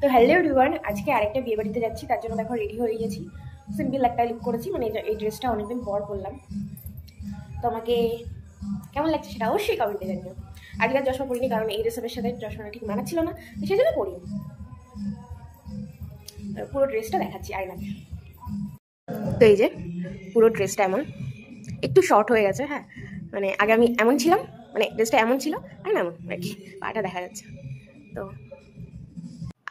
তো hello everyone, আজকে আরেকটা বিয়ে বাড়িতে যাচ্ছি, তার জন্য দেখো রেডি হয়ে গেছি। সিম্পল একটা লুক করেছি, মানে এই ড্রেসটা অনেকদিন পর করলাম। তোমাকে কেমন লাগছে সেটা অবশ্যই কমেন্টে জানিও। আজকে আর চশমা পরিনি, কারণ এই ড্রেসের সাথে চশমাটা ঠিক মানাচ্ছিল না, তো সেই জন্য পরিনি। পুরো ড্রেসটা দেখাচ্ছি আয়নাতে। তো এই যে পুরো ড্রেসটা এমন, একটু শর্ট হয়ে গেছে। হ্যাঁ, মানে আগে আমি এমন ছিলাম, মানে ড্রেসটা এমন ছিল আর না এমন আর কি, পাটা দেখা যাচ্ছে। তো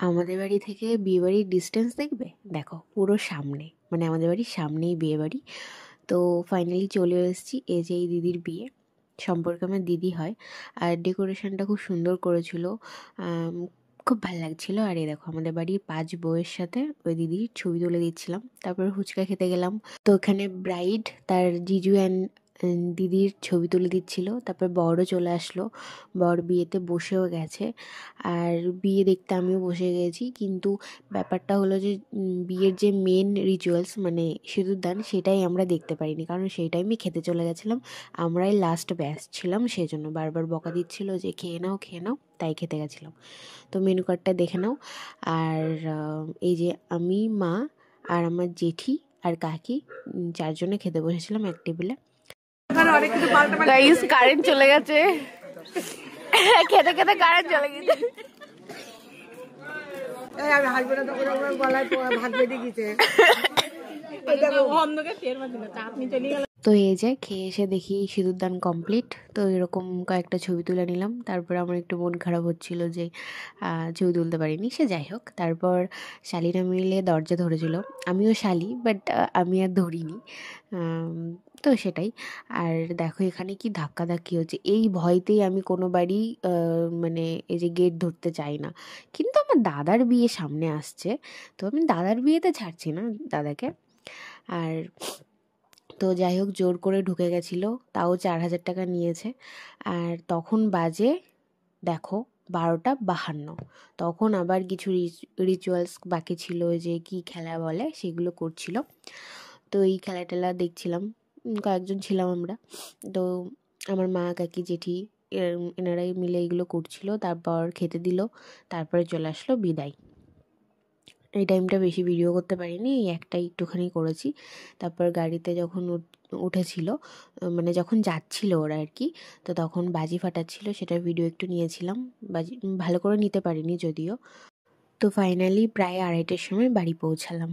আমাদের বাড়ি থেকে বিয়ে বাড়ির ডিস্টেন্স দেখবে, দেখো পুরো সামনে, মানে আমাদের বাড়ির সামনেই বিয়ে বাড়ি। তো ফাইনালি চলে এসেছি। এই যে এই দিদির বিয়ে, সম্পর্কে আমার দিদি হয়। আর ডেকোরেশনটা খুব সুন্দর করেছিল, খুব ভালো লাগছিল। আর এই দেখো আমাদের বাড়ির 5 বউয়ের সাথে ওই দিদির ছবি তুলে দিচ্ছিলাম, তারপর ফুচকা খেতে গেলাম। তো ওখানে ব্রাইড তার জিজু অ্যান্ড দিদির ছবি তুলে দিচ্ছিল, তারপর বরও চলে আসলো, বর বিয়েতে বসেও গেছে। আর বিয়ে দেখতে আমিও বসে গেছি, কিন্তু ব্যাপারটা হলো যে বিয়ের যে মেন রিচুয়ালস মানে সিঁদুরদান, সেটাই আমরা দেখতে পারিনি, কারণ সেই টাইমে খেতে চলে গেছিলাম। আমরাই লাস্ট ব্যাচ ছিলাম, সেজন্য বারবার বকা দিচ্ছিল যে খেয়ে নাও খেয়ে নাও, তাই খেতে গেছিলাম। তো মেনু কার্ডটা দেখে নাও। আর এই যে আমি, মা আর আমার জেঠি আর কাকি, 4 জনে খেতে বসেছিলাম এক টেবিলে। গাইস, কারেন্ট চলে গেছে, খেতে খেতে কারেন্ট চলে গেছে। তো এই যে খেয়ে এসে দেখি সিঁদুরদান কমপ্লিট। তো এরকম কয়েকটা ছবি তুলে নিলাম। তারপর আমার একটু মন খারাপ হচ্ছিল যে ছবি তুলতে পারিনি, সে যাই হোক। তারপর শালিরা মিলে দরজা ধরেছিল, আমিও শালি, বাট আমি আর ধরিনি। তো সেটাই। আর দেখো এখানে কি ধাক্কাধাক্কি হচ্ছে, এই ভয়তেই আমি কোনো বাড়ি মানে এই যে গেট ধরতে চাই না। কিন্তু আমার দাদার বিয়ে সামনে আসছে, তো আমি দাদার বিয়েতে ছাড়ছি না দাদাকে। আর তো যাই হোক, জোর করে ঢুকে গেছিলো, তাও 4,000 টাকা নিয়েছে। আর তখন বাজে দেখো 12:52। তখন আবার কিছু রিচুয়ালস বাকি ছিল, যে কি খেলা বলে সেগুলো করছিল। তো এই খেলা টেলা দেখছিলাম, কয়েকজন ছিলাম আমরা। তো আমার মা, কাকি, জেঠি এনারাই মিলে এগুলো করছিল। তারপর খেতে দিল, তারপরে চলে আসলো বিদায়। এই টাইমটা বেশি ভিডিও করতে পারিনি, এই একটা একটুখানি করেছি। তারপর গাড়িতে যখন উঠেছিল, মানে যখন যাচ্ছিল ওরা আর কি, তো তখন বাজি ফাটাচ্ছিল, সেটার ভিডিও একটু নিয়েছিলাম। বাজি ভালো করে নিতে পারিনি যদিও। তো ফাইনালি প্রায় 2:30টার সময় বাড়ি পৌঁছালাম।